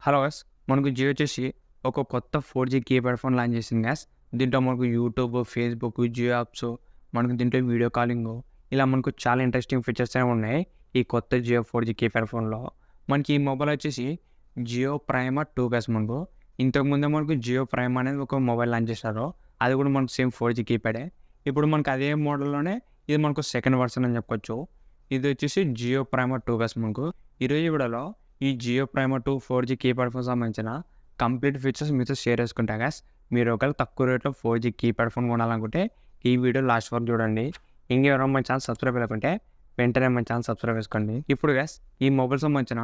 Hello guys. మనకు జియో వచ్చేసి ఒక కొత్త 4G కీప్యాడ్ ఫోన్ లాంచ్ చేసింది గాయ్స్. దీంట్లో మనకు యూట్యూబ్, ఫేస్‌బుక్, జియో యాప్స్, మనకు దీంట్లో వీడియో కాలింగు ఇలా మనకు చాలా ఇంట్రెస్టింగ్ ఫీచర్స్ అనేవి ఉన్నాయి. ఈ కొత్త జియో 4G కీప్యాడ్ ఫోన్‌లో. మనకి ఈ మొబైల్ వచ్చేసి జియో ప్రైమా 2 గాయ్స్ మనకు. ఇంతకుముందే మనకు జియో ప్రైమ్ అనేది ఒక మొబైల్ లాంచ్ చేశారు. అది కూడా మనకు సేమ్ 4G కీప్యాడే. ఇప్పుడు మనకు అదే మోడల్‌లోనే ఇది మనకు సెకండ్ వర్షన్ అని చెప్పుకోవచ్చు. ఇది వచ్చేసి జియో ప్రైమా 2 గాయ్స్ మనకు. ఈరోజు ఈ వీడియోలో ఈ Jio Prima 2 4G keypad phone సంబంధించిన కంప్లీట్ ఫీచర్స్ మీతో షేర్ చేసుకుంటా గాయ్స్. మీరు ఒకవేళ తక్కువ రేట్లో 4G కీప్యాడ్ ఫోన్ కొనాలనుకుంటే ఈ వీడియో లాస్ట్ వరకు చూడండి. ఇంకెవరైనా మన ఛానల్ సబ్స్క్రైబ్ అవ్వకుంటే వెంటనే మన ఛానల్ సబ్స్క్రైబ్ చేసుకోండి. ఇప్పుడు గాయ్స్ ఈ మొబైల్ సంబంధించిన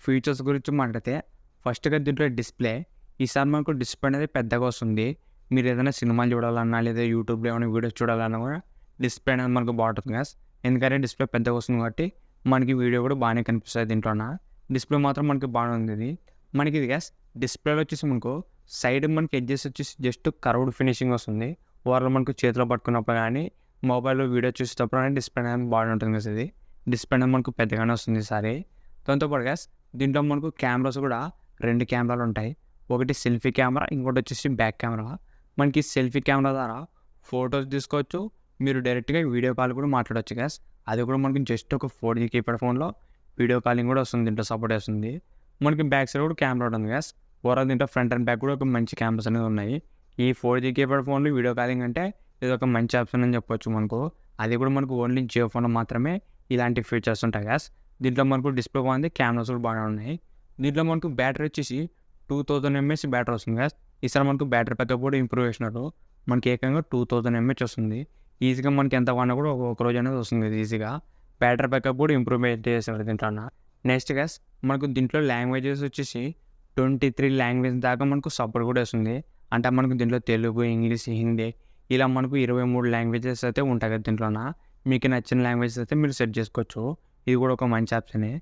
ఫీచర్స్ గురించి మాట్లాడితే ఫస్ట్‌గా దీంట్లో డిస్‌ప్లే. ఈసారి మనకు డిస్‌ప్లే అనేది పెద్దగా వస్తుంది. మీరు ఏదైనా సినిమాలు చూడాలన్నా లేదా యూట్యూబ్‌లో ఏమైనా వీడియోస్ చూడాలన్నా కూడా డిస్‌ప్లే అనేది మనకు బాగుంటుంది గాయ్స్. ఎందుకంటే డిస్‌ప్లే పెద్దగా వస్తుంది కాబట్టి మనకి వీడియో కూడా బాగానే కనిపిస్తుంది దీంట్లోన. డిస్‌ప్లే మాత్రం మనకి బాగానే ఉంది ఇది. మనకి ఇది గాయ్స్ డిస్‌ప్లేలో వచ్చేసి మనకు సైడ్ మనకి ఎడ్జెస్ వచ్చేసి జస్ట్ కర్వ్డ్ ఫినిషింగ్ వస్తుంది. ఓవరాల్ మనకు చేతిలో పట్టుకున్నప్పుడు కానీ మొబైల్‌లో వీడియో చూసేటప్పుడు కానీ డిస్‌ప్లే అనేది బాగానే ఉంటుంది గాయ్స్ ఇది. డిస్‌ప్లే అనేది మనకు పెద్దగానే వస్తుంది ఈసారి. దాంతో పాటు గాయ్స్ దీంట్లో మనకు కెమెరాస్ కూడా 2 కెమెరాలు ఉంటాయి. ఒకటి సెల్ఫీ కెమెరా, ఇంకోటి వచ్చేసి బ్యాక్ కెమెరా. మనకి సెల్ఫీ కెమెరా ద్వారా ఫోటోస్ తీసుకోవచ్చు. మీరు డైరెక్ట్‌గా వీడియో కాల్ కూడా మాట్లాడొచ్చు గాయ్స్. అది కూడా మనకి జస్ట్ ఒక 4G కీప్యాడ్ ఫోన్‌లో వీడియో కాలింగ్ కూడా వస్తుంది. దీంట్లో సపోర్ట్ చేస్తుంది. మనకి బ్యాక్ సైడ్ కూడా కెమెరా ఉంటుంది గాయ్స్. ఓవరాల్ దీంట్లో ఫ్రంట్ అండ్ బ్యాక్ కూడా ఒక మంచి కెమెరాస్ అనేవి ఉన్నాయి. ఈ 4G కీప్యాడ్ ఫోన్‌లో వీడియో కాలింగ్ అంటే ఇది ఒక మంచి ఆప్షన్ అని చెప్పొచ్చు మనకు. అది కూడా మనకు ఓన్లీ జియో ఫోన్‌లో మాత్రమే ఇలాంటి ఫీచర్స్ ఉంటాయి గాయ్స్. దీంట్లో మనకు డిస్‌ప్లే బాగుంది. కెమెరాస్ కూడా బాగానే ఉన్నాయి. దీంట్లో మనకు బ్యాటరీ వచ్చేసి 2000 ఎంఏహెచ్ బ్యాటరీ వస్తుంది గాయ్స్. ఈసారి మనకు బ్యాటరీ బ్యాకప్ కూడా ఇంప్రూవ్ చేసినారు. మనకి ఏకంగా 2000 ఎంఏహెచ్ వస్తుంది. ఈజీగా మనకి ఎంత వాడినా కూడా ఒక రోజు అనేది వస్తుంది ఇది ఈజీగా. బ్యాటరీ బ్యాకప్ కూడా ఇంప్రూవ్‌మెంట్ చేశారు దీంట్లోన. నెక్స్ట్ గాయ్స్ మనకు దీంట్లో లాంగ్వేజెస్ వచ్చేసి 23 లాంగ్వేజ్ దాకా మనకు సపోర్ట్ కూడా వస్తుంది. అంటే మనకు దీంట్లో తెలుగు, ఇంగ్లీష్, హిందీ ఇలా మనకు 23 లాంగ్వేజెస్ అయితే ఉంటాయి కదా దీంట్లోన. మీకు నచ్చిన లాంగ్వేజెస్ అయితే మీరు సెట్ చేసుకోవచ్చు. ఇది కూడా ఒక మంచి ఆప్షనే.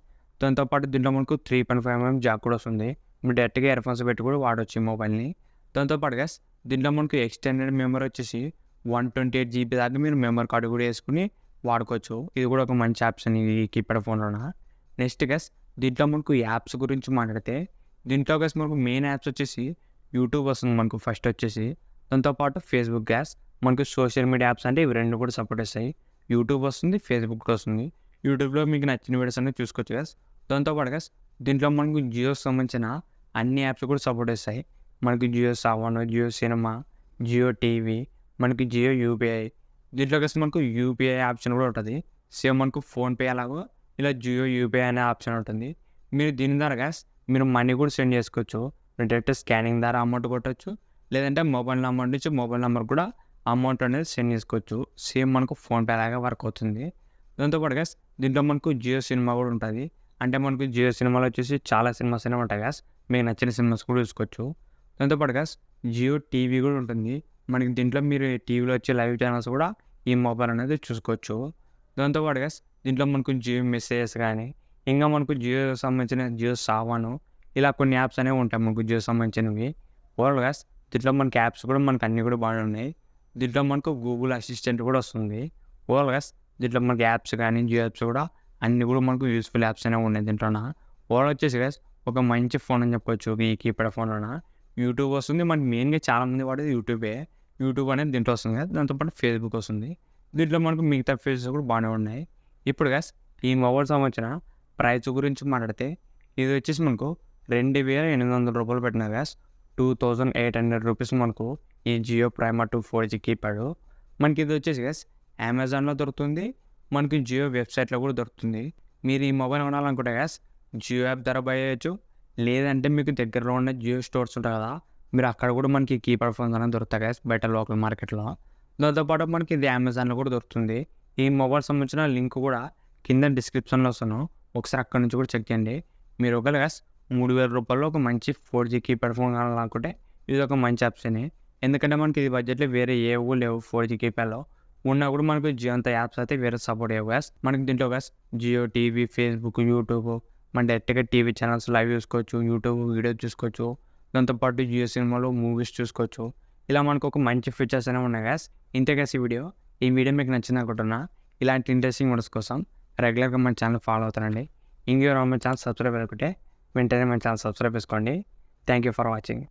దాంతో పాటు దీంట్లో మనకు 3.5mm జాక్ కూడా వస్తుంది. మీరు డైరెక్ట్‌గా ఇయర్‌ఫోన్స్ పెట్టి కూడా వాడొచ్చు ఈ మొబైల్‌ని. దాంతో పాటు గాయ్స్ దీంట్లో మనకు ఎక్స్టెండెడ్ మెమరీ వచ్చేసి 128 జీబీ దాకా మీరు మెమరీ కార్డ్ కూడా వేసుకొని వాడుకోవచ్చు. ఇది కూడా ఒక మంచి ఆప్షన్ ఈ కీప్యాడ్ ఫోన్‌లోన. నెక్స్ట్ గాయ్స్ దీంట్లో మనకు యాప్స్ గురించి మాట్లాడితే దీంట్లో గాయ్స్ మనకు మెయిన్ యాప్స్ వచ్చేసి యూట్యూబ్ వస్తుంది మనకు ఫస్ట్ వచ్చేసి. దాంతో పాటు ఫేస్‌బుక్ గాయ్స్. మనకు సోషల్ మీడియా యాప్స్ అంటే ఇవి 2 కూడా సపోర్ట్ చేస్తాయి. యూట్యూబ్ వస్తుంది, ఫేస్‌బుక్ కూడా వస్తుంది. యూట్యూబ్‌లో మీకు నచ్చిన వీడియోస్ అన్నీ చూసుకోవచ్చు గాయ్స్. దాంతో పాటు గాయ్స్ దీంట్లో మనకు జియోకి సంబంధించిన అన్ని యాప్స్ కూడా సపోర్ట్ చేస్తాయి. మనకి జియో సావన్, జియో సినిమా, జియో టీవీ, మనకి జియో యూపీఐ. దీంట్లో గాయ్స్ మనకు యూపీఐ ఆప్షన్ కూడా ఉంటుంది. సేమ్ మనకు ఫోన్‌పే ఎలాగో ఇలా జియో యూపీఐ అనే ఆప్షన్ ఉంటుంది. మీరు దీని ద్వారా గాయ్స్ మీరు మనీ కూడా సెండ్ చేసుకోవచ్చు. డైరెక్ట్ స్కానింగ్ ద్వారా అమౌంట్ కొట్టొచ్చు. లేదంటే మొబైల్ నంబర్ నుంచి మొబైల్ నంబర్ కూడా అమౌంట్ అనేది సెండ్ చేసుకోవచ్చు. సేమ్ మనకు ఫోన్‌పే లాగా వర్క్ అవుతుంది. దాంతో పాటు గాయ్స్ దీంట్లో మనకు జియో సినిమా కూడా ఉంటుంది. అంటే మనకు జియో సినిమాలో వచ్చేసి చాలా సినిమాస్ అనేవి ఉంటాయి గాయ్స్. మీకు నచ్చిన సినిమాస్ కూడా చూసుకోవచ్చు. దాంతో పాటు గాయ్స్ జియో టీవీ కూడా ఉంటుంది. మనకి దీంట్లో మీరు టీవీలో వచ్చే లైవ్ ఛానల్స్ కూడా ఈ మొబైల్ అనేది చూసుకోవచ్చు. దాంతో పాటు గాయ్స్ దీంట్లో మనకు జియో మెసేజెస్ కానీ ఇంకా మనకు జియో సంబంధించిన జియో సావన్ ఇలా కొన్ని యాప్స్ అనేవి ఉంటాయి మనకు జియో సంబంధించినవి. ఓవరాల్ గాయ్స్ దీంట్లో మనకి యాప్స్ కూడా మనకు అన్నీ కూడా బాగానే ఉన్నాయి. దీంట్లో మనకు గూగుల్ అసిస్టెంట్ కూడా వస్తుంది. ఓవరాల్ గాయ్స్ దీంట్లో మనకి యాప్స్ కానీ జియో యాప్స్ కూడా అన్నీ కూడా మనకు యూస్ఫుల్ యాప్స్ అనేవి ఉన్నాయి దీంట్లోన. ఓవరాల్ వచ్చేసి గాయ్స్ ఒక మంచి ఫోన్ అని చెప్పొచ్చు ఈ కీప్యాడ్ ఫోన్‌లోన. యూట్యూబ్ వస్తుంది. మనకి మెయిన్‌గా చాలామంది వాడేది యూట్యూబే. యూట్యూబ్ అనేది దీంట్లో వస్తుంది కదా. దాంతో పాటు ఫేస్‌బుక్ వస్తుంది. దీంట్లో మనకు మిగతా ఫీచర్స్ కూడా బాగానే ఉన్నాయి. ఇప్పుడు గాయ్స్ ఈ మొబైల్ సంబంధించిన ప్రైస్ గురించి మాట్లాడితే ఇది వచ్చేసి మనకు రూ. 2800 పెట్టినారు గాయ్స్. 2800 రూపీస్ మనకు ఈ జియో ప్రైమా 2 4G కీప్యాడ్. మనకి ఇది వచ్చేసి గాయ్స్ అమెజాన్‌లో దొరుకుతుంది. మనకి జియో వెబ్సైట్‌లో కూడా దొరుకుతుంది. మీరు ఈ మొబైల్ కొనాలనుకుంటే గాయ్స్ జియో యాప్ ద్వారా బై చేయొచ్చు. లేదంటే మీకు దగ్గరలో ఉన్న జియో స్టోర్స్ ఉంటాయి కదా. మీరు అక్కడ కూడా మనకి కీప్యాడ్ ఫోన్స్ అనేవి దొరుకుతాయి గాయ్స్ బయట లోకల్ మార్కెట్‌లో. దాంతో పాటు మనకి ఇది అమెజాన్‌లో కూడా దొరుకుతుంది. ఈ మొబైల్ సంబంధించిన లింక్ కూడా కింద డిస్క్రిప్షన్‌లో ఇస్తాను. ఒకసారి అక్కడి నుంచి కూడా చెక్ చేయండి. మీరు ఒకవేళ గాయ్స్ రూ. 3000 ఒక మంచి 4G కీప్యాడ్ ఫోన్ కొనాలనుకుంటే ఇది ఒక మంచి ఆప్షనే. ఎందుకంటే మనకి ఇది బడ్జెట్‌లో వేరే ఏవూ లేవు 4G కీప్యాడ్‌లో. ఉన్నా కూడా మనకు జియో అంత యాప్స్ అయితే వేరే సపోర్ట్ చేయవు గాయ్స్. మనకి దీంట్లో guys Jio TV, Facebook, YouTube మనం డైరెక్ట్‌గా టీవీ ఛానల్స్ లైవ్ చూసుకోవచ్చు. యూట్యూబ్ వీడియోస్ చూసుకోవచ్చు. దాంతో పాటు జియో సినిమాలో మూవీస్ చూసుకోవచ్చు. ఇలా మనకు ఒక మంచి ఫీచర్స్ అనేవి ఉన్నాయి గాయ్స్. ఇంతే గాయ్స్ ఈ వీడియో. ఈ వీడియో మీకు నచ్చింది అనుకుంటున్నా. ఇలాంటి ఇంట్రెస్టింగ్ వీడియోస్ కోసం రెగ్యులర్‌గా మన ఛానల్ ఫాలో అవుతానండి. ఇంకెవరైనా మన ఛానల్ సబ్స్క్రైబ్ అవ్వకుంటే వెంటనే మన ఛానల్ సబ్స్క్రైబ్ చేసుకోండి. Thank you for watching.